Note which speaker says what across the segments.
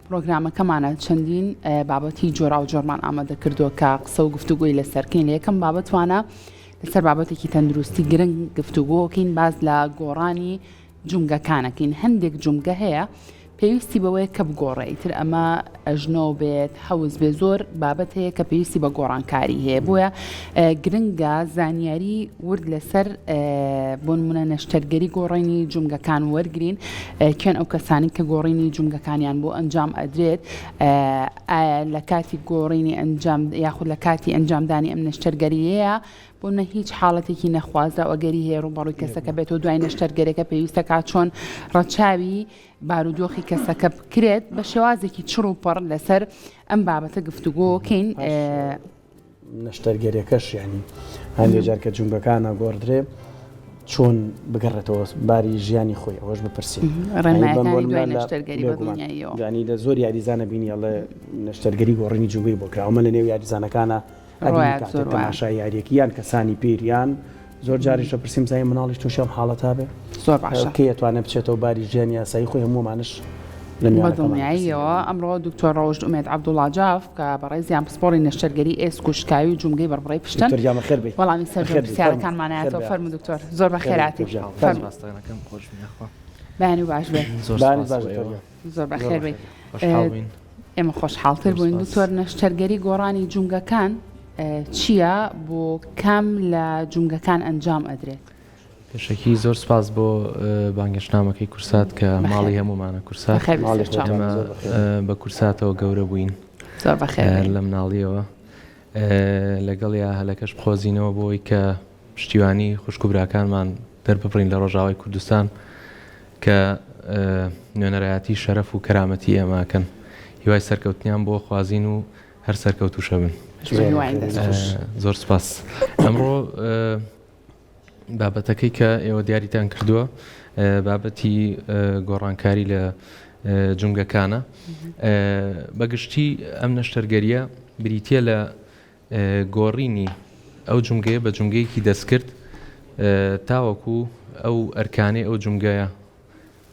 Speaker 1: پرۆگرامەکەمانە چەندین بابەتی جۆرا و جۆرمان ئامادە کردووە کە قسە و گفتوگۆی لەسەرکەین لە یەکەم بابەتوانە لەسەر بابەتێکی تەندروستی گرنگ گفتوگۆکەین باز لە گۆڕانی جومگەکانەکەین هەندێک جومگە هەیە پێویستی بەوەیە کە بگۆڕێتتر ئەمە ئەژنۆ بێت حەوز بێ زۆر بابەت هەیە کە پێویستی بە گۆڕانکاری هەیە بۆیە گرنگە زانیاری ورد لەسەر بۆ نمونە نەشتەرگەری گۆڕینی جومگەکان وەرگرین کێن ئەو کەسانی کە گۆڕینی جومگەکانیان بۆ ئەنجام ئەدرێت لە کاتی گۆڕینی ئەنجام یاخود لە کاتی ئەنجامدانی ئەم نەشتەرگەریەیە بۆ نە هیچ حاڵەتێکی نەخوازرا ئەگەری هەیە ڕووبەڕووی کەسەکە بێتەوە دوای نەشتەرگەرەکە پێویستە کات چۆن ڕەچاوی بارودۆخی کەسەکە بکرێت بە شێوازێکی چڕ و پڕ لەسەر ئەم بابەتە گفتوگۆکەین
Speaker 2: نەشتەرگەریەکەش ینی هەندێک جار کە جومگەکانە گۆڕدرێ چۆن بگەڕێتەوە باری ژیانی خۆی ئەوەش بپرسین ینی لە زۆر یاریزانە بینی ئەڵێ نەشتەرگەری گۆڕینی جومگەی بۆ کراومە لە نێو یاریزانەکانە تەماشای یاریەکی یان کەسانی پیریان زۆر جاریشە پرسییم زای مناڵیش تووشم حاڵەتا بێ
Speaker 1: زۆر باشە
Speaker 2: کە دەتوانێت بچێتەوە باری ژیانی یاسایی خۆی هەموومانش
Speaker 1: بەدڵنیاییەوە ئەمڕۆ دکتۆر ڕۆژ ئومێد عەبدوڵڵاجاف کە بەڕێزیان پسپۆڕی نەشتەرگەری ئێسک و شکاوی و جومگەی بەڕێی پشتن وەڵامی سەر پرسیارەکانمانایەتەوە فەرموو دکتۆر زۆر بەخێراتی بەیانی و باش بێت زۆر بەخێر بێت ئێمە خۆشحاڵتر بووین دکتۆر نەشتەرگەری گۆڕانی جومگەکان چییە بۆ کام لە جومگەکان ئەنجام ئەدرێت
Speaker 3: پێشەکی زۆر سپاس بۆ بانگەشتنامەکەی کورسات کە ماڵی هەمومانە کورسات بە کورساتەوە گەورە بووین لە مناڵیەوە لەگەڵ یا هەلەکەش بخۆزینەوە بۆی کە پشتیوانی خوشکوبراکانمان دەرببڕین لە ڕۆژاوای کوردستان کە نوێنەرایەتی شەرەف و کەرامەتی ئێماکەن هیوای سەرکەوتنیان بۆ خوازین و هەر سەرکەوتوشە بن زۆر سپاس ئەمڕۆ بابەتەکەی کە ئێوە دیاریتان کردووە بابەتی گۆڕانکاری لە جومگەکانە بەگشتی ئەم نەشتەرگەریە بریتە لە گۆڕینی ئەو جومگەیە بە جومگەیەکی دەستکرد تاوەکو ئەو ئەرکانەی ئەو جومگەیە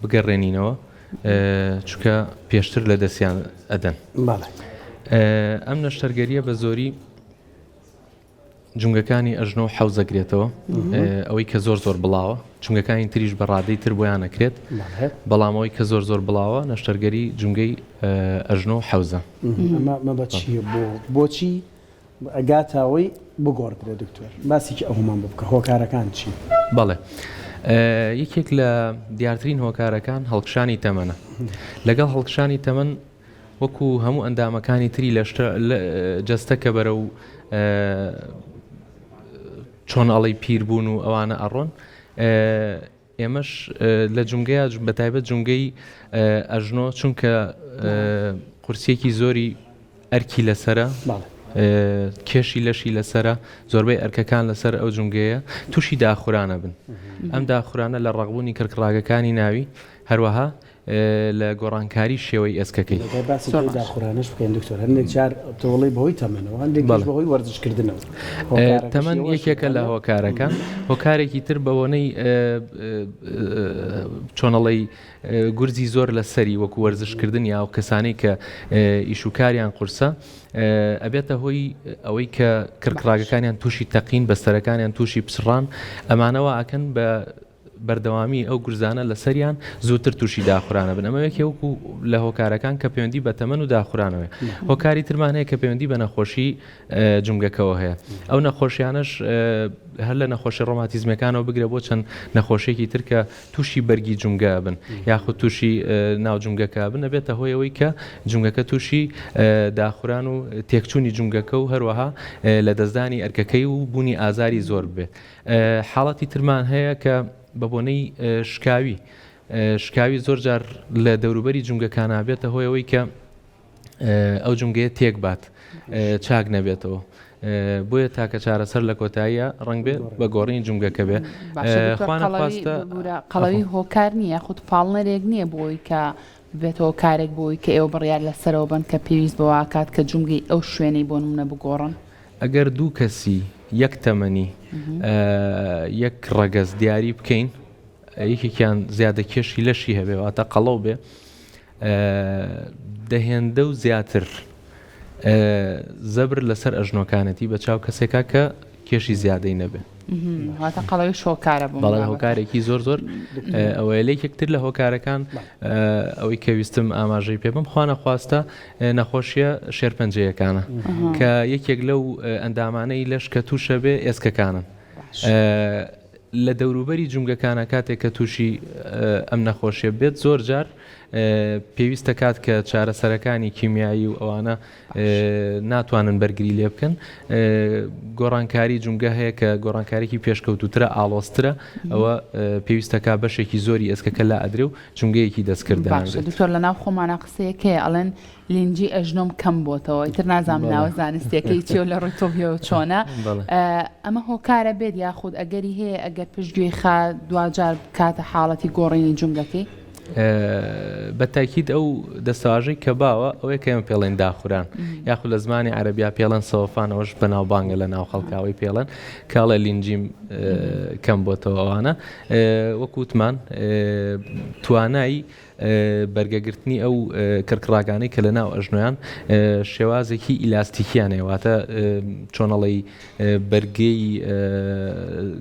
Speaker 3: بگەڕێنینەوە چونکە پێشتر لە دەستیان ئەدەن ئەم نەشتەرگەریە بە زۆری جومگەکانی ئەژنۆ و حەوزەگرێتەوە ئەوەی کە زۆر زۆر بڵاوە جومگەکانی تریش بە ڕادەی تر بۆیان نەکرێت بەڵام ئەوەی کە زۆر زۆر بڵاوە نەشتەرگەری جومگەی ئەژنۆ و حەوزە
Speaker 2: بۆچی ئەگاتاوەی بگۆڕدرێت دکتۆر باسیکی ئەومان بکە هۆکارەکان چی
Speaker 3: بەڵێ یەکێک لە دیارترین هۆکارەکان هەڵکشانی تەمەنە لەگەڵ هەڵکشانی تەمەن وەکو هەموو ئەندامەکانی تری لە جەستە کە بەرە و چۆن ئەڵی پیربوون و ئەوانە ئەڕۆن ئێمەش لە جومگەیە بەتایبەت جومگەی ئەژنۆ چونکە قورسیەکی زۆری ئەرکی لەسرە کێشی لەشی لەسرە زۆربەی ئەرکەکان لەسەر ئەو جومگەیە تووشی داخورانە بن ئەم داخورانە لە ڕەغبوونی کڕکڕاگەکانی ناوی هەروەها لە گۆڕانکاری شێوەی ئێسکەکەی
Speaker 2: داخورانش بکەین دکتۆر هەندێک جار تۆڵی بەهۆی تەمەنەوە هەندێک بەهۆی وەرزشکردنەوە
Speaker 3: تەمەن یەکێکە لە هۆکارەکان هۆکارێکی تر بەوەنەی چۆنەڵی گورزی زۆر لەسەری وەکو وەرزشکردن یا کەسانی کە ئیشوکاریان قورسە ئەبێتە هۆی ئەوەی کە کڕکڕاگەکانیان تووشی تەقین بەستەرەکانیان تووشی پسڕان ئەمانەوە ئاکەن بە بەردەوامی ئەو گورزانە لە سەریان زووتر تووشی داخورانە بن ئەمە یەکێوەکو لە هۆکارەکان کە پەیوەندی بە تەمەن و داخورانەوە هۆکاری ترمان هەیە کە پەیوەندی بە نەخۆشی جومگەکەەوە هەیە ئەو نەخۆشیانش هەر لە نەخۆشی ڕۆماتیزمەکانەوە بگرە بۆ چەند نەخۆشیێکی تر کە تووشی بەرگی جومگە بن یاخود تووشی ناو جومگەکە بن ئەبێتە هۆیەوەی کە جومگەکە تووشی داخوران و تێکچوونی جومگەکە و هەروەها لە دەستدانی ئەرکەکەی و بوونی ئازاری زۆر بێت حاڵەتی ترمان هەیە کە بە بۆنەی شکاوی زۆر جار لە دەوروبەری جومگەکان بێتە هۆیەوەی کە ئەو جومگەیە تێک بات چاک نەبێتەوە بۆیە تاکە چارەسەر لە کۆتاییە ڕەنگ بێت بە گۆڕینی جومگەکە بێ
Speaker 1: قەڵەوی هۆکار نییە خودت پاڵنەرێک نییە بۆی کە بێتەوە کارێک بۆی کە ئێوە بڕیار لەسەرەوە بن کە پێویست بەوە کات کە جومگەی ئەو شوێنەی بۆ نمونە بگۆڕن
Speaker 3: ئەگەر دوو کەسی یەک تەمەنی یەک ڕەگەز دیاری بکەین یەکێکیان زیادە کێشی لەشی هەبێ واتە قەڵەو بێ دەهێندە و زیاتر زەبر لەسەر ئەژنۆکانەتی بە چاو کەسێکا کە کێشی زیادەی نەبێ.
Speaker 1: هاتە قەڵەوی شۆکارە بوو
Speaker 3: بەڵێ هۆکارێکی زۆر ئەوەیە لێکێکتر لە هۆکارەکان ئەوەی کەویستم ئاماژەی پێ بم خوا نەخواستە نەخۆشیە شێرپەنجەیەکانە کە یەکێک لەو ئەندامانەی لەش کە تووشە بێ ئێسکەکانن. لە دەوروبەری جونگەکانە کاتێک کە تووشی ئەم نەخۆشیە بێت زۆر جار پێویستە کات کە چارەسەرەکانی کیمیایی و ئەوانە ناتوانن بەرگری لێ بکەن گۆڕانکاری جونگە هەیە کە گۆڕانکارێکی پێشکەوتوترە ئاڵۆسترە ئەوە پێویستەکە بەشێکی زۆری ئێسکەکە لا ئەدرێ و جونگەیەکی دەستکردان.
Speaker 1: دکتۆر لەناو خۆمانە قسەیەکەیە ئەڵێن لینجی ئەژنۆم کەم بۆتەوە ئیتر نازانم ناوە زانستیەکەی چێ و لە ڕووی تۆ چۆنە ئەمە هۆکارە بێت یاخود ئەگەری هەیە ئەگەر پشتگوێی خا دوجار کاتە حاڵەتی گۆڕینی جونگەکەی
Speaker 3: بە تاکید ئەو دەستاژەی کە باوە ئەوەیە کە ئێمە پێڵێن داخوران یاخود لە زمانی عەرەبیا پێڵەن سەوەفانەوەش بەناوبانگە لە ناو خەڵکاوی پێڵەن کاڵە لینجیم کەم بۆتەوە ئەوانە وەکوتمان توانایی بەرگەگرتنی ئەو کڕکڕاکانەی کە لە ناو ئەژنۆیان شێوازێکی ئیلاستیکیانەیە واتە چۆنەڵی بەرگەی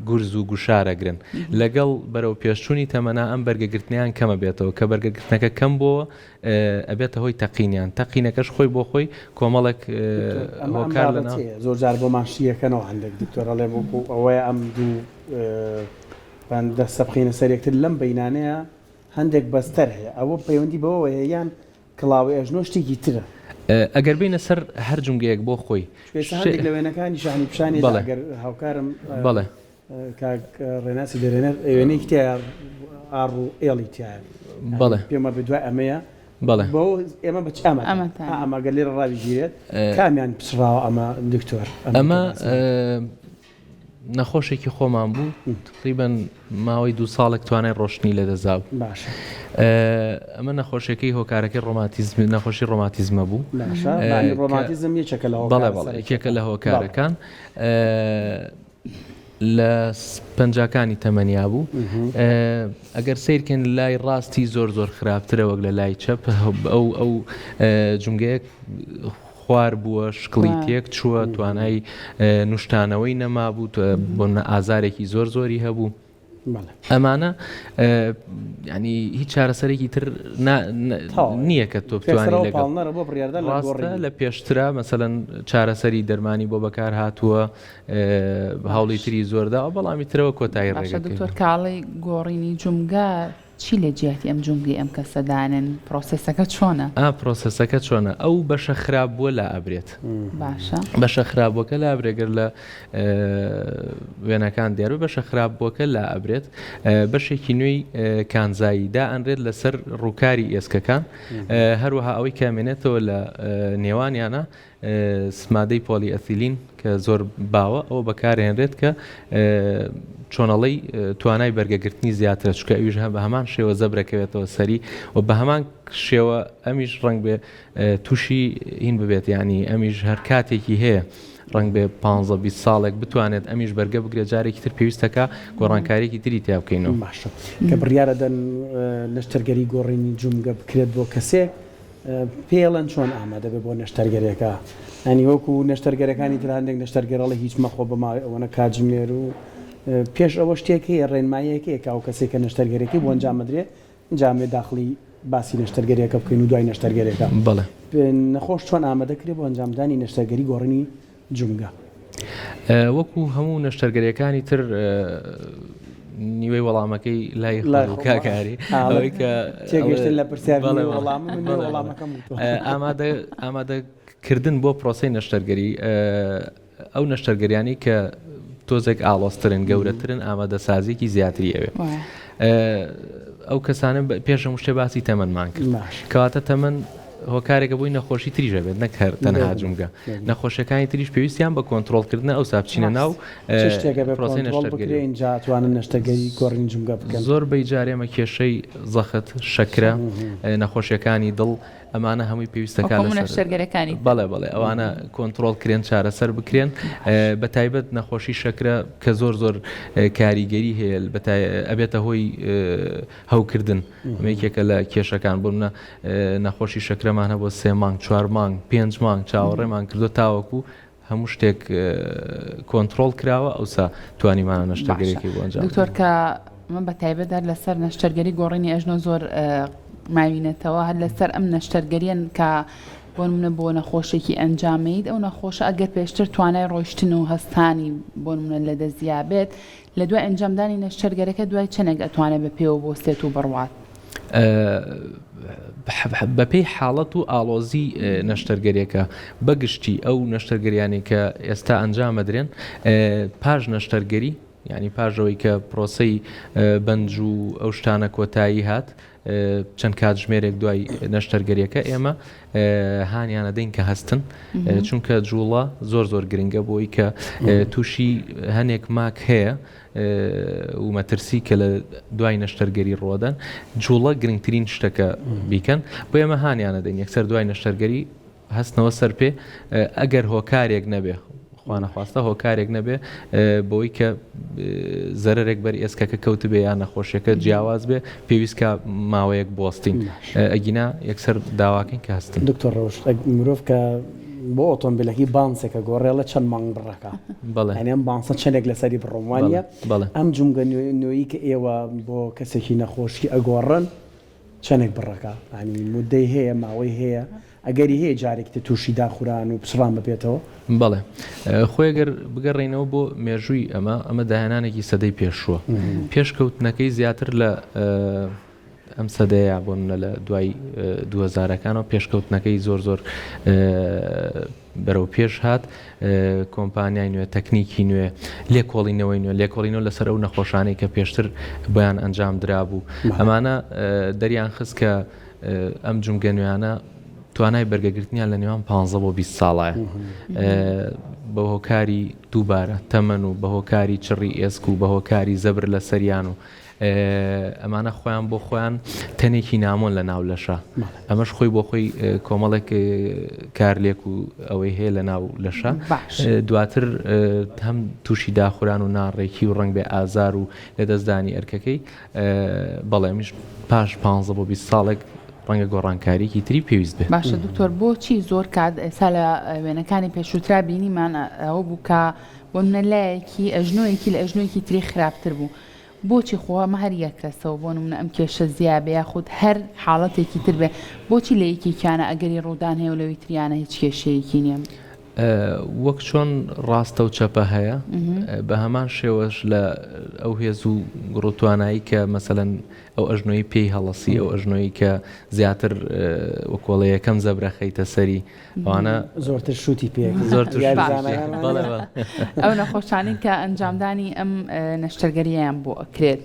Speaker 3: گورز و گوشارەگرن لەگەڵ بەرەو پێشچوونی تەمەنا ئەم بەرگەگرتنیان کەمە بێتەوە کە بەرگەگرتنەکە کەم بۆوە ئەبێتە هۆی تەقینیان تەقینەکەش خۆی بۆ خۆی کۆمەڵێک هۆکار لەنا
Speaker 2: زۆر جار بۆ ماشیەکەنەوە هەندێک دکتۆرەڵێ بۆ ئەوەیە ئەم دوو دەستە بخینە سەر یەکتر لەم بەینانەیە هەندێک بەستەر هەیە ئەوە پەیوەندی بەوە یان کڵاوی ئەژنۆ شتێکی ترە
Speaker 3: ئەگەر بینە سەر هەر جونگەیەک بۆ خۆی
Speaker 2: لە وێنەکانی شانی پیشانی ئەگەر هاوکارم
Speaker 3: بەڵێ
Speaker 2: ڕێناسی دەرێنەر وێنەی تیا ئاڕ و ئێڵی تایە
Speaker 3: بەڵێ
Speaker 2: پێمە بەدوای ئەمەیە
Speaker 3: بەڵێ
Speaker 2: بۆ ئێمە بە ئەمە گەلێ ڕاوی گیرێت کامیان پسراوە ئەمە دکتۆر
Speaker 3: ئەمە نەخۆشێکی خۆمان بوو تقریبەن ماوەی 2 ساڵێک توانای ڕۆشنی لە دەزاو
Speaker 2: باشە
Speaker 3: ئەمە نەخۆشیەکەی هۆکارەکەی ڕۆماتیزم نەخۆشی ڕۆماتیزمە بوو
Speaker 2: ڕۆماتیزم یەکێکە لە
Speaker 3: بەڵێ یەکێکە لە هۆکارەکان لە پەنجاکانی تەمەنیا بوو ئەگەر سیرکەن لای ڕاستی زۆر خراپترە وەک لە لای چەپ ئەو جونگەیەک خوار بووە شکڵی تێک چووە توانای نوشتانەوەی نەما بوو بۆ ئازارێکی زۆری هەبوو ئەمانە ینی هیچ چارەسەرێکی تر نییە کە تۆ بتوانانی لەگەڵ لە پێشترا مەسەلەن چارەسەری دەرمانی بۆ بەکار هاتووە هەوڵی تری زۆردا ئەو بەڵامی ترەوە کۆتایی ڕێگە
Speaker 1: دکتۆر کاڵی گۆڕینی جونگە چی لە جیاتی ئەم جونگی ئەم کەسەدانن پرۆسەسەکە چۆنە؟
Speaker 3: پرۆسەسەکە چۆنە ئەو بەشە خراپ بووە لا ئەبرێت
Speaker 1: باشە
Speaker 3: بەشە خراپبووەکە لا ئەبرێگەر لە وێنەکان دیار و بەشە خراپبووەکە لا ئەبرێت بەشێکی نوێی کانزاییدا ئەنرێت لەسەر ڕووکاری ئێسکەکان هەروەها ئەوەی کامێنێتەوە لە نێوانیانە سمادەی پۆلی ئەثیلین کە زۆر باوە ئەوە بەکارهێنرێت کە چۆنەڵی توانای بەرگەگرتنی زیاترە چکە ئەویش بە هەمان شێوە زەبرەکەوێتەوە سەری و بە هەمان شێوە ئەمیش ڕەنگ بێ تووشی هین ببێت ینی ئەمیش هەر کاتێکی هەیە ڕەنگ بێ 15-20 ساڵێک بتوانێت ئەمیش بەرگە بگرێت جارێکی تر پێویستەکە گۆڕانکارێکی تری تیا بکەینەوە
Speaker 2: باشە کە بڕیارە دەن نەشتەرگەری گۆڕینی جونگە بکرێت بۆ کەسێک پێڵەن چۆن ئامادە بێ بۆ نەشتەرگەرێکە ئەنی وەکو نەشتەرگەرەکانی تر هەندێک نەشتەرگەرەڵی هیچ مەخۆ بەماوەی ئەوەنە کاتژمێر و پێش ئەوە شتێکی ڕێنمایەکێکە ئەو کەسێکە نەشتەرگەرێکی بۆ ئەنجامەدرێ جامێ داخلی باسی نەشتەرگەریەکە بکەین و دوای نەشتەرگەرێکە
Speaker 3: بەڵێ
Speaker 2: نەخۆش چۆن ئامادەکرێت بۆ ئەنجامدانی نەشتەرگەری گۆڕینی جونگە
Speaker 3: وەکو هەموو نەشتەرگەریەکانی تر نیوەی وەڵامەکەی لای کاکاری ئەوەی کە
Speaker 2: تێگەشتن لە پرسیاری وەڵامەکەم
Speaker 3: ئامادەکردن بۆ پرۆسەی نەشتەرگەری ئەو نەشتەرگەریانی کە تۆزێک ئاڵۆسترن گەورەترن ئامادەسازیێکی زیاتری ئەوێ ئەو کەسانە پێشەم شتێ باسی تەمەنمان کرد کەواتە تەمەن هۆکارێکە بووی نەخۆشی تریژە بێت نەکەر تەنها جونگە نەخۆشیەکانی تریش پێویستیان بە کۆنتترۆلکردنە ئەو سابچینە ناو
Speaker 2: پرۆسی نەشتەرگەری گۆڕین جونگە بکەن
Speaker 3: زۆر بەی جارێمە کێشەی زەخت شەکرە نەخۆشیەکانی دڵ ئەمانە هەمووی پێویستەکان
Speaker 1: نەشتەرگەریەکانی
Speaker 3: بەڵێ ئەوانە کۆنتترۆل کرێن چارەسەر بکرێن بە تایبەت نەخۆشی شەکرە کە زۆر کاریگەری هەیە ئەبێتە هۆی هەوکردن مێکێکە لە کێشەکان بۆ منە نەخۆشی شەکرەمانە بۆ 3 مانگ 4 مانگ 5 مانگ چاوەڕێمان کردو تاوەکو هەموو شتێک کۆنتترۆل کراوە ئەوسا توانیمانە نەشتەرگەریەکی بۆ ئەنجام
Speaker 1: دکتۆر کە من بە تایبەتدار لەسەر نەشتەرگەری گۆڕینی ئەژنۆ زۆر ماوینێتەوە هەر لەسەر ئەم نەشتەرگەریان کە بۆ منە بۆ نەخۆشێکی ئەنجامید ئەو نەخۆشە ئەگەر پێشتر توانای ڕۆیشتن و هەستانی بۆ منە لە دەستیابێت لە دوای ئەنجامدانی نەشتەرگەرەکە دوای چەندێک ئەتوانێت بە پێوە بۆستێت و بڕوات
Speaker 3: بەپێی حاڵەت و ئاڵۆزی نەشتەرگەریەکە بەگشتی ئەو نەشتەرگەریانی کە ئێستا ئەنجامەدرێن پاش نەشتەرگەری یعنی پاژەوەی کە پرۆسەی بەنج و ئەو شتانە کۆتایی هات چەند کاتژمێرێک دوای نەشتەرگەریەکە ئێمە هانیانە دەین کە هەستن چونکە جوڵە زۆر گرنگە بۆی کە تووشی هەنێک ماک هەیە و مەترسی کە لە دوای نەشتەرگەری ڕۆدەن جوڵە گرنگترین شتەکە بیکەن بۆ ئێمە هانیانە دەین یەکسەر دوای نەشتەرگەری هەستنەوە سەر پێ ئەگەر هۆکارێک نەبێ خوانەخواستە هۆکارێک نەبێ بۆی کە زەرێک بەر ئێسکەکە کەوت بێ یان نەخۆشیەکە جیاواز بێ پێویستکە ماوەیەک بۆستین ئەگینا یەکسەر داواکەین کە هەستن
Speaker 2: دکتۆر ڕۆژ مرۆڤ کە بۆ ئۆتۆمبیلەکی بانسێکە گۆڕێڵە چەند مانگ بڕەکە هەنێ ئەم بانسە چەندێک لەسەری بڕۆمانە ئەم جومگە نوێیی کە ئێوە بۆ کەسێکی نەخۆشی ئەگۆڕن چەندێک بڕەکە ینی مودەی هەیە ماوەی هەیە ئەگەری هەیە جارێکی تووشی داخوران و پسڕان بپێتەوە
Speaker 3: بەڵێ خۆیگەر بگەڕێنەوە بۆ مێژووی ئەمە داهێنانێکی سەدەی پێشووە پێشکەوتنەکەی زیاتر لە ئەم سەدەیە بۆ منە لە دوای 2000ەکانەوە پێشکەوتنەکەی زۆر بەرەو پێش هات کۆمپانیای نوێ تەکنیکی نوێ لێکۆڵینەوەی نوێ لێکۆڵینەوە لەسەر ئەو نەخۆشانەی کە پێشتر بۆیان ئەنجام درابوو ئەمانە دەریان خست کە ئەم جومگە نوێیانە توانای بەرگەگرتنیان لە نێوان 15 بۆ 20 ساڵایە بە هۆکاری دووبارە تەمەن و بە هۆکاری چڕی ئێسک و بە هۆکاری زەبر لە سەریان و ئەمانە خۆیان بۆ خۆیان تەنێکی نامۆن لە ناو لەشە ئەمەش خۆی بۆ خۆی کۆمەڵێک کارلێک و ئەوەی هەیە لە ناو لەشە دواتر هەم تووشی داخوران و ناڕێکی و ڕنگ بێ ئازار و لەدەستدانی ئەرکەکەی بەڵێمیش پاش 15 بۆ 20 ساڵێک ڕەنگە گۆڕانکاریکی تری پێویست بێت
Speaker 1: باشە دکتۆر بۆچی زۆر کات ئێستا لە وێنەکانی پێشووترا بینیمان ئەوە بوو کە بۆ منە لایەکی ئەژنۆیەکی لە ئەژنۆیەکی تری خراپتر بوو بۆچی خۆمە هەر یەکرەسەوە بۆ منە ئەم کێشە زیابێ یاخود هەر حاڵەتێکی تر بێ بۆچی لە یەکێکیانە ئەگەری ڕوودان هەیە و لەوەی تریانە هیچ کێشەیەکی نییە
Speaker 3: وەک چۆن ڕاستە و چەپە هەیە بە هەمان شێوەش لە ئەو هێز و ڕوتوانایی کە مەسەلەن ئەو ئەژنۆی پێی هەڵەسی ئەو ئەژنۆی کە زیاتر وەکۆڵە یەکەم زەبرەخەیتە سەری ئەوانە
Speaker 2: زۆرتر شووتی پێ
Speaker 1: ئەو نەخۆشانی کە ئەنجامدانی ئەم نەشتەرگەریان بۆ ئەکرێت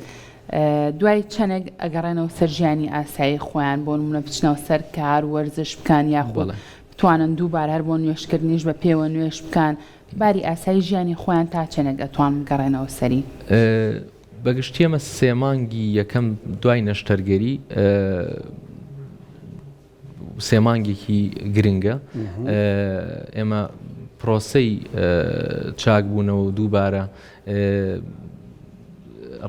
Speaker 1: دوای چەندێک ئەگەڕێنەوە سەر ژیانی ئاسایی خۆیان بۆ نمونە بچنەوە سەر کار وەرزش بکان یاخۆڵە توانن دووبار هەر بۆ نوێشکردنیش بە پێوە نوێش بکان باری ئاسایی ژیانی خۆیان تا چەندێک ئەتوان گەڕێنەوە سەری
Speaker 3: بەگشتی ئەمە 3 مانگی یەکەم دوای نەشتەرگەری 3 مانگێکی گرنگە ئێمە پرۆسەی چاکبوونەوە و دووبارە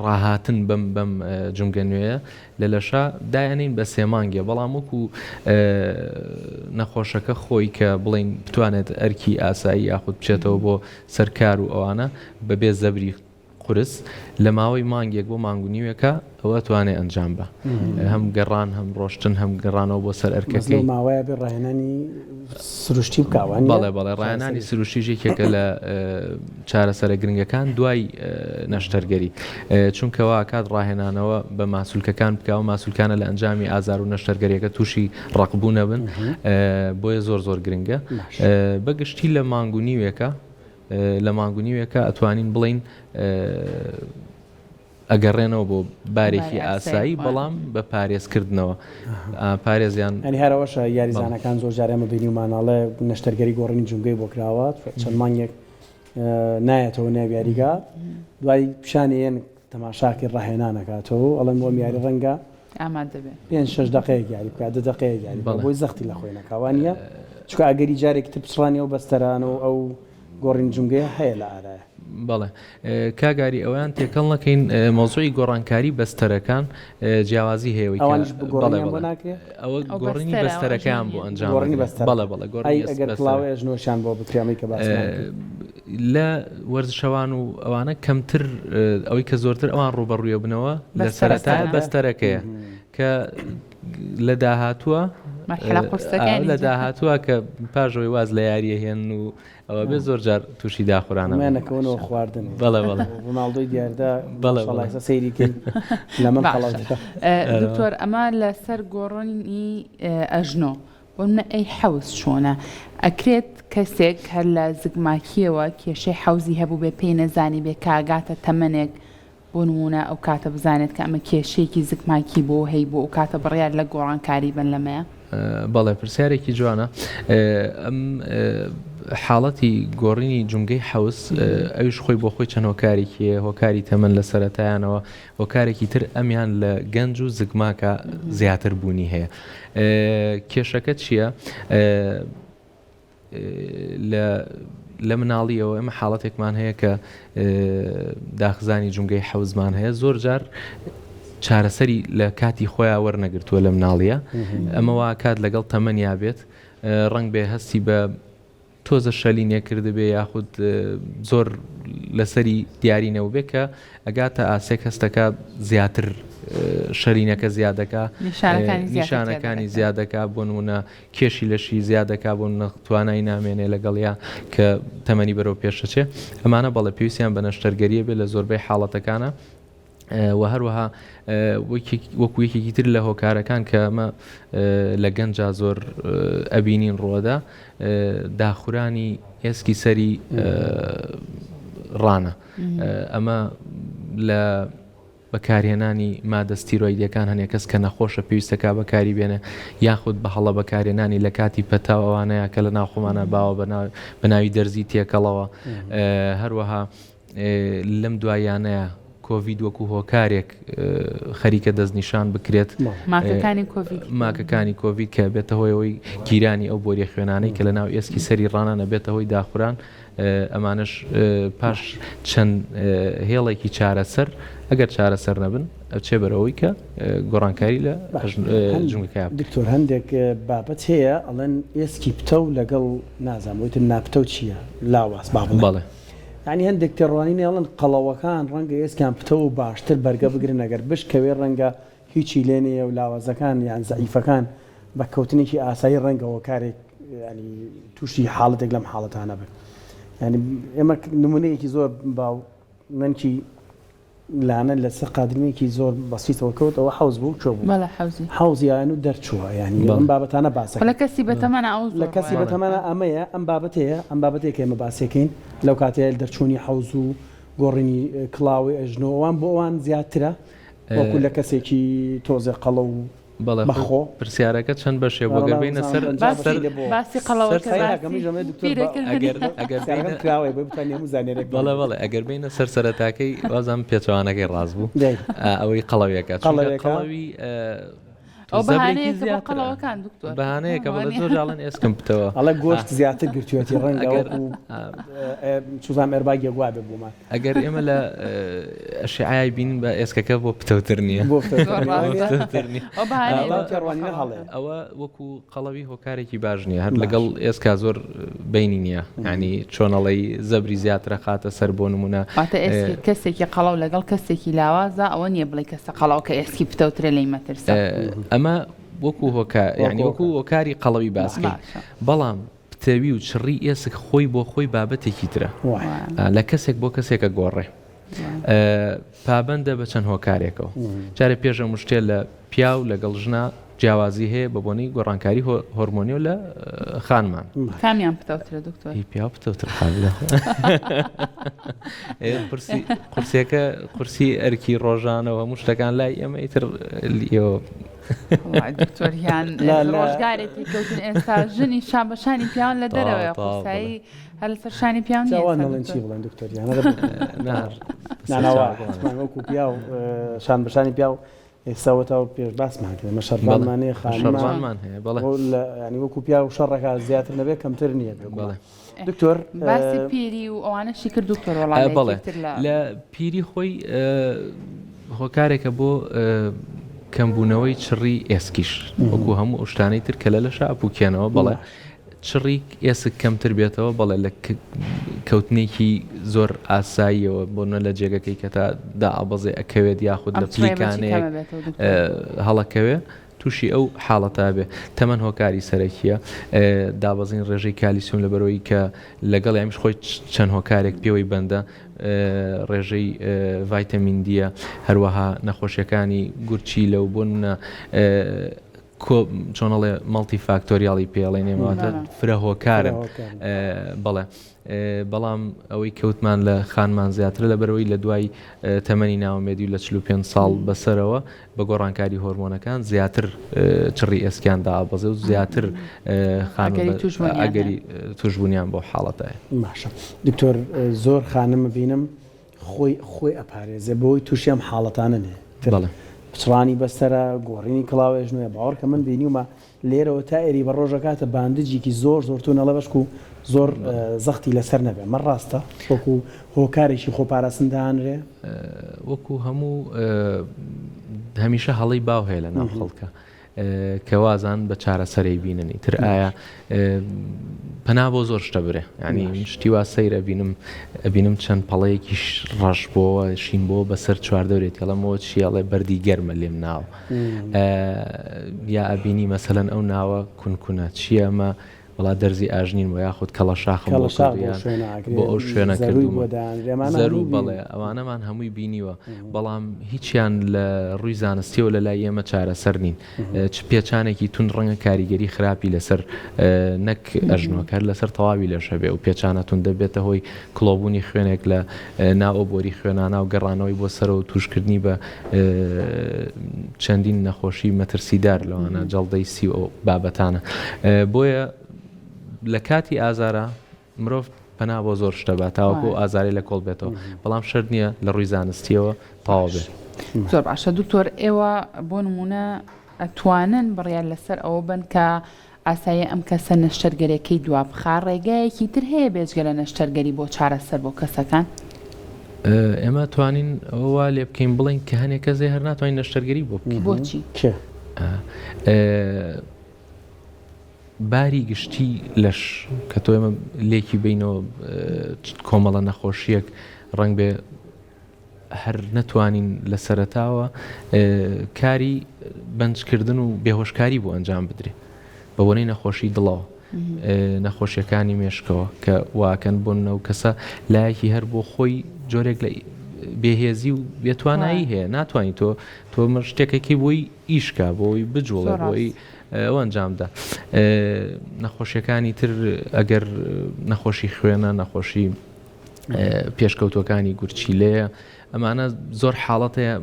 Speaker 3: ڕاهاتن بەم جومگە نوێیە لە لەشە دایانین بە 3 مانگێ بەڵام وەکو نەخۆشەکە خۆی کە بڵین بتوانێت ئەرکی ئاسایی یاخود بچێتەوە بۆ سەرکار و ئەوانە بەبێ زەبری قورس لە ماوەی مانگێک بۆ مانگ و نیوەکە ئەوە توانێت ئەنجام بە هەم گەڕان هەم ڕۆشتن هەم گەڕانەوە بۆ سەر ئەرکەکەی
Speaker 2: ماوەیە بێ ڕاهێنانی سروشتی بکوان
Speaker 3: بەڵێ ڕاهێنانی سروشتیژێکێکە لە چارەسەرە گرنگەکان دوای نەشتەرگەری چونکەوا کات ڕاهێنانەوە بە ماسوولکەکان بکەوە ماسوولکانە لە ئەنجامی ئازار و نەشتەرگەریەکە تووشی ڕقبوو نەبن بۆیە زۆر گرنگە بەگشتی لە مانگ و نیوێکە لە مانگ و نیوێکە ئەتوانین بڵین ئەگەڕێنەوە بۆ بارێکی ئاسایی بەڵام بە پارێزکردنەوە پارێزیان
Speaker 2: ئەنی هەرەوەشە یاریزانەکان زۆر جارێمە بینیماناڵێ نەشتەرگەری گۆڕینی جومگەی بۆ کراوات چەند مانگێک نایەتەوە ناویاریگا دوای پیشانیان تەماشاکی ڕاهێنانەکاتەوە ئەڵێن بۆ میاری ڕەنگە
Speaker 1: ئامادە بێ
Speaker 2: پێ 6 دقەیەک یاری بکات 10 دقەیەک یاری بۆی زەختی لە خۆی نەکاوانە چکە ئەگەری جارێک تر پچڕانی و بەستەران و ئەو گۆڕین جونگەیە هەیە لە ئارایە
Speaker 3: بەڵێ کاگاری ئەویان تێکەڵ نەکەین مۆزوعی گۆڕانکاری بەستەرەکان جیاوازی هەیەوەی ئەوە گۆڕینی بەستەرەکان بۆ ئەنجام
Speaker 2: بەڵێ ئەگەر کڵاوێژ نۆشان بۆ بکرامی کە باس
Speaker 3: لە وەرزشەوان و ئەوانە کەمتر ئەوەی کە زۆرتر ئەوان ڕوبەڕوویە بنەوە لە سەرەتای بەستەرەکەیە کە لە داهاتووە لە داهاتووە کە پاژەوەی واز لە یاریە هێن و ئەوە بێ زۆر جار تووشی
Speaker 2: داخورانەکەونەوە خواردن
Speaker 3: بەڵێ
Speaker 2: ڕۆناڵدۆی دیاردا بەڵێ سەیریکەین لەمە
Speaker 1: دکتۆر ئەمە لەسەر گۆڕنی ئەژنۆ بۆ منە ئەی حەوز چۆنە ئەکرێت کەسێک هەر لە زگماکیەوە کێشەی حەوزی هەبوو بێ پێی نەزانی بێ کاگاتە تەمەنێک بۆ نمونە ئەو کاتە بزانێت کە ئەمە کێشەیەکی زگماکی بۆ هەی بۆ ئەو کاتە بڕیار لە گۆڕانکاری بن لەمەیە
Speaker 3: بەڵێ پرسیارێکی جوانە ئەم حاڵەتی گۆڕینی جونگەی حەوز ئەوش خۆی بۆ خۆی چەند هۆکارێکیە هۆکاری تەمەن لە سەرەتایانەوە هۆکارێکی تر ئەمیان لە گەنج و زگماکە زیاتر بوونی هەیە کێشەکە چییە لە مناڵیەوە ئەمە حاڵەتێکمان هەیە کە داخزانی جونگەی حەوزمان هەیە زۆر جار چارەسەری لە کاتی خۆیان وەرنەگرتووە لە مناڵیە ئەمەوە کات لەگەڵ تەمەنیا بێت ڕنگ بێ هەستی بە تۆزە شەلینێ کرده بێ یاخود زۆر لەسەری دیارینەوە بێ کە ئەگاتە ئاسێک هەستەکە زیاتر شەرینەکە زیادەکە نیشانەکانی زیادەکە بۆ نمونە کێشی لەشی زیادەکە بۆ توانای نامێنێ لەگەڵیا کە تەمەنی بەرەو پێشەچێ ئەمانە بەڵێ پێویستیان بە نەشتەرگەریە بێ لە زۆربەی حاڵەتەکانە و هەروەها وەکو یەکێکی تر لە هۆکارەکان کە ئەمە لە گەنجا زۆر ئەبینین ڕۆدا داخورانی ئێسکی سەری ڕانە ئەمە لە بەکارهێنانی مادە ستیرۆیدیەکان هەنێ کەس کە نەخۆشە پێویستەکە بەکاری بێنێ یاخود بە هەڵە بەکارهێنانی لە کاتی پەتاوانەیە کە لە ناوخۆمانە باوە بە ناوی دەرزی تێکەڵەوە هەروەها لەم دوایانەیە کۆڤید وەکو هۆکارێک خەریکە دەستنیشان بکرێت ماکەکانی کۆڤید کە بێتە هۆیەوەی گیرانی ئەو بۆریە خوێنانەی کە لە ناو ئێسکی سەری ڕانانە بێتە هۆی داخوران ئەمانش پاش چەند هێڵێکی چارەسەر ئەگەر چارەسەر نەبن ئەوچێ بەرەوەی کە گۆڕانکاری لە جونگەکە
Speaker 2: دکتۆر هەندێک بابەت هەیە ئەڵێن ئێسکی پتە و لەگەڵ نازانمەوەیتر ناپتە و چییە لاواز
Speaker 3: بەڵێ
Speaker 2: ینی هەندێک تێڕوانینی ئەڵەن قەڵەوەکان ڕەنگە ئێسکیان پتە و باشتر بەرگە بگرن ئەگەر بشکەوێ ڕەنگە هیچی لێنەیە و لاوازەکان یان زەعیفەکان بە کەوتنێکی ئاسایی ڕەنگەوە کارێک ینی تووشی حاڵەتێک لەم حاڵەتانە بن ینی ئێمە نمونەیەکی زۆر باومەنکی لانە لەسەر قادرمێکی زۆر بەسیتەوە کەوتەوە حەوز بوو چۆ بوو حەوزیان و دەرچووە ینی ئەم بابەتانە باسە
Speaker 1: لە کەسی بەتەمەنە
Speaker 2: لە کەسی بەتەمەنە ئەمەیە ئەم بابەتەیە ئەم بابەتێک ئێمە باسیەکەین لەو کاتەیە دەرچوونی حەوز و گۆڕینی کڵاوی ئەژنۆوان بۆ ئەوان زیاترە وەکو لە کەسێکی تۆزێ قەڵە و بەخۆ
Speaker 3: پرسیارەکە چەند بەشێ بۆ گەربینە سەر بەڵێ ئەگەر بینە سەر سەرەتاکەی وازام پێچوانەکەی ڕاست بوو ئەوەی قەڵەویەکە قەڵەوی
Speaker 1: ئەو بەهانەیەکەڵەوەکان
Speaker 3: بەهانەیەکە بەڵێ زۆر جاڵن ئێسکم پتەوە
Speaker 2: ئەڵە گۆشت زیاتر گرتوێتی ڕەنگە چوزام ئەرباگی گوا بێ بوومان
Speaker 3: ئەگەر ئێمە لە ئەشعای بین بە ئێسکەکە بۆ پتەوتر نییە ئەوە وەکو قەڵەوی هۆکارێکی باش نییە هەر لەگەڵ ئێسکا زۆر بینی نییە ینی چۆنەڵی زەبری زیاترە خاتە سەر بۆ نمونە
Speaker 1: کەسێکی قەڵەو لەگەڵ کەسێکی لاوازە ئەوە نییە بڵێ کەسە قەڵاو کە ئێسکی پتەوترە لی مەترسە
Speaker 3: ئەمە وەکو ینی وەکو هۆکاری قەڵەوی باسکەین بەڵام پتەوی و چڕی ئێسک خۆی بۆ خۆی بابەتێکی ترە لە کەسێک بۆ کەسێکە گۆڕێ پابەندە بە چەند هۆکارێکەوە جارێ پێشە مشتێ لە پیا و لەگەڵ ژنا جیاوازی هەیە بە بۆنی گۆڕانکاری هۆرمۆنی و لە خانمان
Speaker 1: کامیان پتەوترە دکتۆر
Speaker 3: پیا پتەوتر قورسیەکە قورسی ئەرکی ڕۆژانەوە هەموو شتەکان لای ئێمە ئیتر
Speaker 1: دکتۆریان ڕۆژگارێکی کەوتن ئێستا ژنی شانبەشانی پیاوان لە دەرەوەی قورسایی هەر لەسەر شانی پیاوان
Speaker 2: نیە چی بڵێن دکتۆریان وەکو پیا و شانبەشانی پیا و ئێستاوەتەوە پێش باسمان کرد مە شەڕبانمانەیە
Speaker 3: خانمان هەیە بەڵێ
Speaker 2: ینی وەکو پیا و شەڕەکە زیاتر نەبێت کەمتر نییە
Speaker 3: بەڵێ
Speaker 1: دکتۆر باسی پیری و ئەوانەشی کرد دکتۆر وەڵام
Speaker 3: بەڵێ لە پیری خۆی هۆکارێکە بۆ کەمبوونەوەی چڕی ئێسکیش وەکو هەموو ئەوشتانەی تر کە لە شاپوکێنەوە بەڵێ چڕی ئێسک کەمتر بێتەوە بەڵێ لە کەوتنێکی زۆر ئاساییەوە بۆنە لە جێگەکەی کە تا دائەبەزێ ئەکەوێت یاخود لە پلیکانەیەک هەڵەکەوێ تووشی ئەو حاڵەتە بێ تەمەەن هۆکاری سەرەکیە دابەزین ڕێژەی کالیسیوم لە بەرەوەی کە لەگەڵ ئەمیش خۆی چەند هۆکارێک پێوەی بەندە ڕێژەی ڤایتەمین دیە هەروەها نەخۆشیەکانی گورچی لەو بوون چۆنەڵێ مەڵتی فاکتۆریاڵی پێڵێ نێمەواتە فرە هۆکارن بەڵێ بەڵام ئەوەی کەوتمان لە خانمان زیاتر لە بەرەوەی لە دوای تەمەنی ناومێدی و لە 45 ساڵ بەسەرەوە بە گۆڕانکاری هۆرمۆنەکان زیاتر چڕی ئێسکیان دابەزێ و زیاتر ئەگەری توشبوونیان بۆ حاڵەتایە
Speaker 2: باشە دکتۆر زۆر خانم بینم خۆی ئەپارێزێ بۆی تووشیام حاڵەتانە نێ پچڕانی بەسەرە گۆڕینی کڵاوێژ نوێ باوەڕ کە من بینیومە لێرەوە تا ئێری بە ڕۆژەکاتە باندجێکی زۆر زۆرتون نەڵە بەشک و زۆر زەختی لەسەر نەبێ مە ڕاستە وەکو هۆکارێکی خۆپاراستندانرێ
Speaker 3: وەکو هەموو هەمیشە هەڵی باو هەیە لە ناو خەڵکە کەوازان بە چارەسەرەی بیننی تر ئایا پەنا بۆ زۆر شتە برێ ینی شتی وا سەیرە ئەبینم چەند پەڵەیەکی ڕەش بۆ شین بۆ بەسەر چواردەورێت هەڵەمەوە چیاڵێ بەردی گەرمە لێم ناوە یا ئەبینی مەسەلەن ئەو ناوە کونکونە چیە ئەمە وڵات دەرزی ئاژنین و یاخود کەڵە شاخم بۆ ئەو شوێنە کردووە زەرو بەڵێ ئەوانەمان هەمووی بینیوە بەڵام هیچیان لە ڕووی زانستیەوە لە لای ئێمە چارەسەر نین چ پێچانێکی تون ڕەنگە کاریگەری خراپی لەسەر نەک ئەژنۆکار لەسەر تەواوی لەشە بێ و پێچانەتون دەبێتە هۆی کڵۆبوونی خوێنێک لە ناوەبۆری خوێنانە و گەڕانەوەی بۆ سەرەوە توشکردنی بە چەندین نەخۆشی مەترسیدار لەوانە جەڵدەی سی و بابەتانە بۆیە لە کاتی ئازارە مرۆڤ پەنا بۆ زۆر شتە بە تاوەکو ئازاری لە کۆڵ بێتەوە بەڵام شەر نییە لە ڕووی زانستیەوە تاوا بێت
Speaker 1: زۆر باشە دکتۆر ئێوە بۆ نمونە ئەتوانن بڕیان لەسەر ئەوە بن کە ئاسایە ئەم کەسە نەشتەرگەرەکەی دوا بخار ڕێگایەکی تر هەیە بێجگە لە نەشتەرگەری بۆ چارەسەر بۆ کەسەکان
Speaker 3: ئێمە توانین ئەوە لێ بکەین بڵین کە هەنێک کەسێ هەر ناتوانین نەشتەرگەری بۆ بکەین
Speaker 1: بۆچی
Speaker 3: باری گشتی لەش کە تۆ ئێمە لێکی بینەوە کۆمەڵە نەخۆشیەک ڕەنگ بێ هەر نەتوانین لە سەرەتاوە کاری بەنجکردن و بێهۆشکاری بۆ ئەنجام بدرێ بە بۆنەی نەخۆشی دڵەوە نەخۆشیەکانی مێشکەوە کە واکەن بۆنە و کەسە لایەکی هەر بۆ خۆی جۆرێک لە بێهێزی و بێتوانایی هەیە ناتوانانی تۆ شتێکێکی بۆی ئیشکا بۆی بجوڵە بۆی ئەوە ئەنجامدا نەخۆشیەکانی تر ئەگەر نەخۆشی خوێنە نەخۆشی پێشکەوتەکانی گورچیلەیە ئەمانە زۆر حاڵەتەیە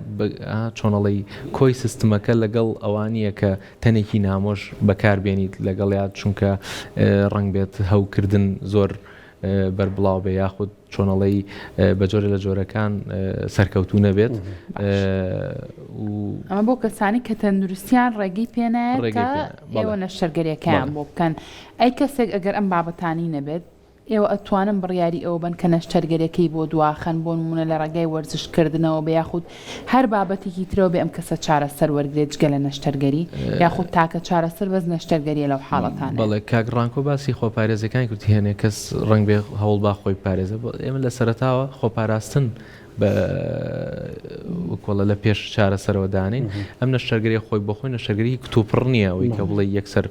Speaker 3: چۆنەڵی کۆی سیستمەکە لەگەڵ ئەوانیە کە تەنێکی نامۆش بەکاربێنیت لەگەڵیات چونکە ڕەنگ بێت هەوکردن زۆر بەربڵاو بێ یاخود چۆنەڵی بە جۆرە لە جۆرەکان سەرکەوتوو نەبێت
Speaker 1: ئەمە بۆ کەسانی کە تەندروستیان ڕێگەی پێنایە کە ئێوە نەشتەرگەریەکەیان بۆ بکەن ئەی کەسێک ئەگەر ئەم بابەتانی نەبێت ئێوە ئەتوانن بڕیاری ئەوە بن کە نەشتەرگەریەکەی بۆ دواخەن بۆ نمونە لە ڕێگای وەرزشکردنەوە بە یاخود هەر بابەتێکی ترەوە بێ ئەم کەسە چارەسەر وەرگێت جگە لە نەشتەرگەری یاخود تاکە چارەسەر بەس نەشتەرگەریە لەو حاڵەتان
Speaker 3: بەڵێ کاگڕانکۆ باسی خۆپارێزەکانی کوتی هێنێ کەس ڕەنگ بێ هەوڵ با خۆی پارێزە ئێمە لە سەرەتاوە خۆپاراستن بە وەکوڵە لە پێش چارەسەرەوە دانین ئەم نەشتەرگەری خۆی بۆ خۆی نەشتەرگەری کتوپڕ نییە ئەوەی کە بڵێ یەکسەر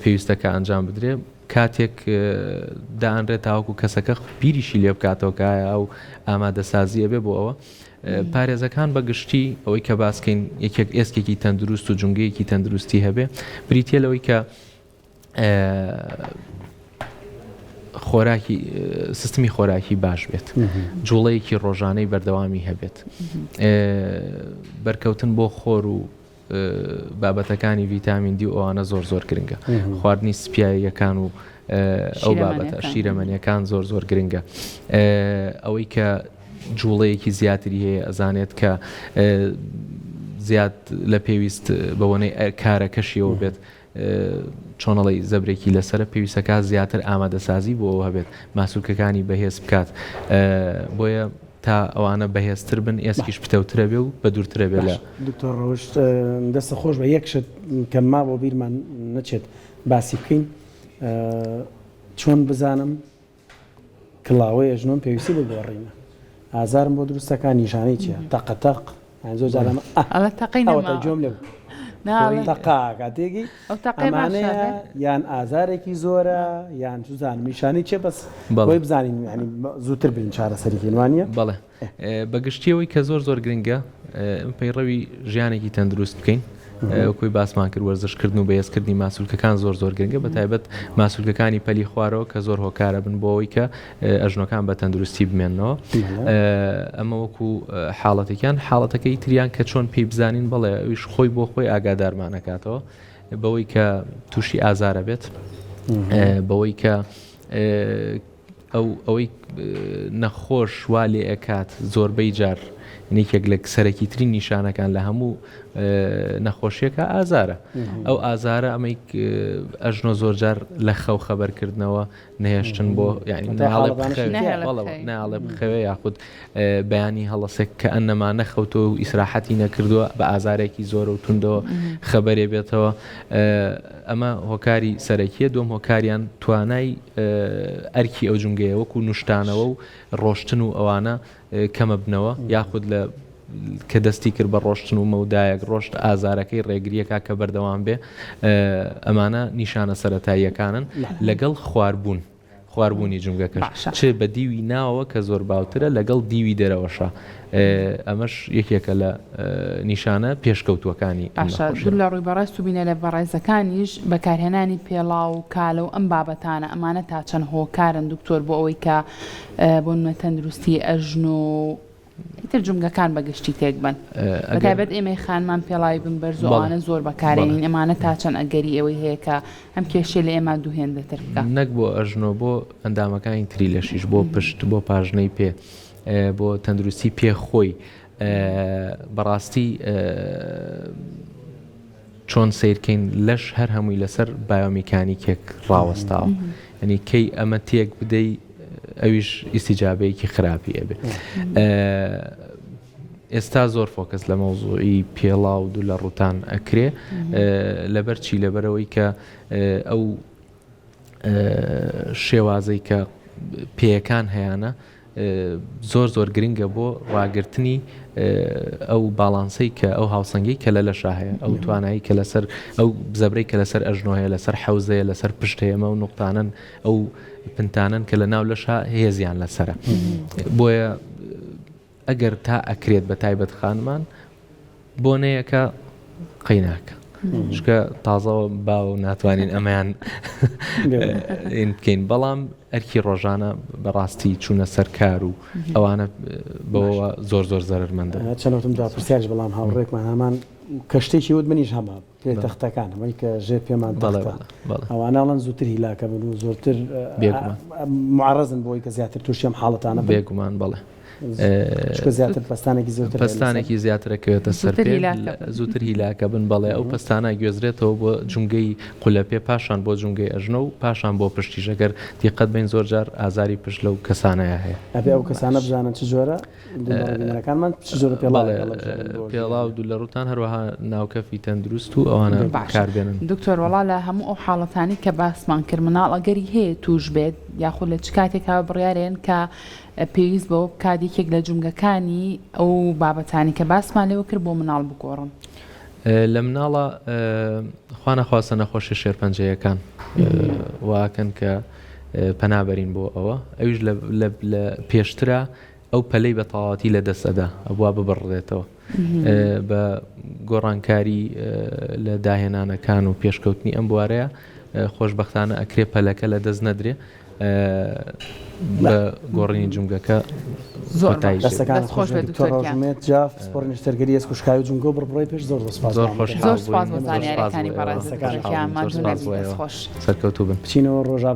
Speaker 3: پێویستەکە ئەنجام بدرێ کاتێک دائانرێت تاوەکو کەسەکە بیریشی لێ بکاتەوە کە ئەو ئامادەسازیە بێ بۆ ئەوە پارێزەکان بە گشتی ئەوەی کە باسکەین یەکێک ئێسکێکی تەندروست و جونگەیەکی تەندروستی هەبێ بریتە لەوەی کە خۆراکی سیستمی خۆراکی باش بێت جوڵەیەکی ڕۆژانەی بەردەوامی هەبێت بەرکەوتن بۆ خۆر و بابەتەکانی ڤیتامین دی و ئەوانە زۆر زۆر گرنگە خواردنی سپاییەکان و ئەو بابەتە شیرەمەنیەکان زۆر زۆر گرنگە ئەوەی کە جوڵەیەکی زیاتری هەیە ئەزانێت کە زیاد لە پێویست بەوەنەی کارەکەشیەوە بێت چۆنەڵی زەبرێکی لەسرە پێویستەکە زیاتر ئامادەسازی بۆ هەبێت ماسوولکەکانی بەهێز بکات بۆیە تا ئەوانە بەهێزتر بن ئێسکیش پتەوترە بێ و بە دوورترە بێ لە
Speaker 2: دکتۆر ڕۆژت دەستە خۆش بە یەکشت کە ما بۆ بیرمان نەچێت باسی بکەین چۆن بزانم کڵاوەی ئەژنۆم پێویستی بگۆڕینە ئازارم بۆ دروستەکان نیشانەی چیە تەقەتەق زۆر جارەمە ئەوەتە جۆم لێ تەقا کاتێکی ئەمانەیە یان ئازارێکی زۆرە یان سوزان میشانی چێ بەس بۆی بزانین ینی زووتر بین چارەسەریکی وانە
Speaker 3: بەڵێ بەگشتیەوەی کە زۆر گرنگە پەیڕەوی ژیانێکی تەندروست بکەین وەکوی باسمان کرد وەرزشکردن و بەهێزکردنی ماسوولکەکان زۆر گرنگە بە تایبەت ماسوولکەکانی پەلی خوارەوە کە زۆر هۆکارە بن بۆ ئەوەی کە ئەژنۆکان بە تەندروستی بمێنەوە ئەمە وەکو حاڵەتێکیان حاڵەتەکەی تریان کە چۆن پێی بزانین بەڵێ ئەویش خۆی بۆ خۆی ئاگادارمانەکاتەوە بەوەی کە تووشی ئازارە بێت بەوەی کە ئەوەی نەخۆش وا لێ ئەکات زۆربەی جار نیکێک لە سەرەکی ترین نیشانەکان لە هەموو نەخۆشیەکە ئازارە ئەو ئازارە ئەمەی ئەژنۆ زۆرجار لە خەو خەبەرکردنەوە نهێشتن بۆ ناڵێ بخەوێ یاخود بەیانی هەڵەسێک کە ئەنەما نەخەوتەوە و ئیسراحەتی نەکردووە بە ئازارێکی زۆر و توندەوە خەبەرێ بێتەوە ئەمە هۆکاری سەرەکیە دوم هۆکاریان توانای ئەرکی ئەو جونگەیە وەکو نوشتانەوە و ڕۆشتن و ئەوانە کەمە بنەوە یاخود لە کە دەستی کرد بە ڕۆشتن و مەودایەک ڕۆشت ئازارەکەی ڕێگریەکە کە بەردەوام بێ ئەمانە نیشانە سەرەتاییەکانن لەگەڵ خواردبوونی جونگەکەش چ بە دیوی ناوەوە کە زۆر باوترە لەگەڵ دیوی دەرەوەشە ئەمەش یەکێکە لە نیشانە پێشکەوتوەکانی
Speaker 1: لە ڕووی بەڕێست و بینە لە بەڕێزەکانیش بەکارهێنانی پێڵاو و کالە و ئەم بابەتانە ئەمانە تا چەند هۆکارن دکتۆر بۆ ئەوەی کە بۆ تەندروستی ئەژن و ئیتر جونگەکان بەگشتی تێک بن بەتایبەت ئێمەی خانمان پێڵاوی بن بەرزوانە زۆر بەکارێنین ئەمانە تا چەند ئەگەری ئەوەی هەیە کە ئەم کێشێ لە ئێمە دووهێندەتر بکە
Speaker 3: نەک بۆ ئەژنۆ بۆ ئەندامەکانی تری لەشیش بۆ پشت بۆ پاژنەی پێ بۆ تەندروستی پێخۆی بەڕاستی چۆن سیرکەین لەش هەر هەمووی لەسەر بایۆمیکانیکێک ڕاوەستاوە ئەنی کەی ئەمە تێک بدەی ئەویش ئیسیجابەیەکی خراپی ئەبێ ئێستا زۆر فۆکەس لە مەوزوعی پێڵاو دوو لە ڕوتان ئەکرێ لەبەرچی لەبەرەوەی کە ئەو شێوازەی کە پێیەکان هەیەە زۆر گرنگە بۆ ڕاگررتنی ئەو باڵانسەی کە ئەو هاوسەنگی کە لە لەشا هەیە ئەو توانایی کە لەسەر ئەو زەبرەی کە لەسەر ئەژنۆ هەیە لەسەر حەوزەیە لەسەر پشتەیەمە و نوقتانن ئەو پنتانن کە لە ناو لەشا هێزیان لەسرە بۆیە ئەگەر تا ئەکرێت بە تایبەت خانمان بۆنەیەکە قەیناکە شکە تازەوە باو ناتوانین ئەمەیان بکەین بەڵام ئەرکی ڕۆژانە بەڕاستی چوونە سەر کار و ئەوانە بەوە زۆر زەرمەندە
Speaker 2: چەندتم دا پرسیارش بەڵام هاوڕێکمان هەمان کەشتێکی وت منیش هەما پێ تەختەکان ئەمەی کە ژێ پێمان ئەواناڵەن زووتر هیلاکە بن و زۆرتر معرەزن بۆی کە زیاتر تووشیم حاڵەتانە
Speaker 3: بێگومان بڵێ
Speaker 2: زیاتر
Speaker 3: پستانێکی زیاترەکەوێتە سەر زووتر هیلاکە بن بەڵێ ئەو پستانە گوێزرێتەوە بۆ جونگەی قولەپێ پاشان بۆ جونگەی ئەژنە و پاشان بۆ پشتیژەگەر دیقەت بین زۆر جار ئازاری پشت لەو کەسانەیە هەیە
Speaker 2: ئەبێ ئەو کەسانە بزانن چ جۆرە ەکانمان
Speaker 3: پێڵاو دوو لە ڕوتان هەروەها ناوکەفی تەندروست و ئەوانە کاربێنن
Speaker 1: دکتۆر وەڵا لە هەموو ئەو حاڵەتانی کە باسمان کرد مناڵ ئەگەری هەیە توش بێت یاخود لە چ کاتێکا بڕیارێن کە پێویست بۆ کاتێکێک لە جونگەکانی ئەو بابەتانی کە باسمان لێوە کرد بۆ مناڵ بگۆڕن
Speaker 3: لە مناڵە خوانەخواستە نەخۆشی شێرپەنجەیەکان واکەن کە پەنابەرین بۆ ئەوە ئەویش لە پێشترە ئەو پەلەی بە تەواوەتی لە دەستەدا ئەوە ببڕێتەوە بە گۆڕانکاری لە داهێنانەکان و پێشکەوتنی ئەم بوارەیە خۆشبەختانە ئەکرێ پەلەکە لە دەست نەدرێ بە گۆڕینی جونگەکە
Speaker 2: دەستەکان خۆشمێت جاف سپۆرنیشتەرگەری ئێسک و شکاوی جونگۆ بڕڕۆی پێش زۆر
Speaker 1: خۆش
Speaker 3: سەرکەوتوو بن.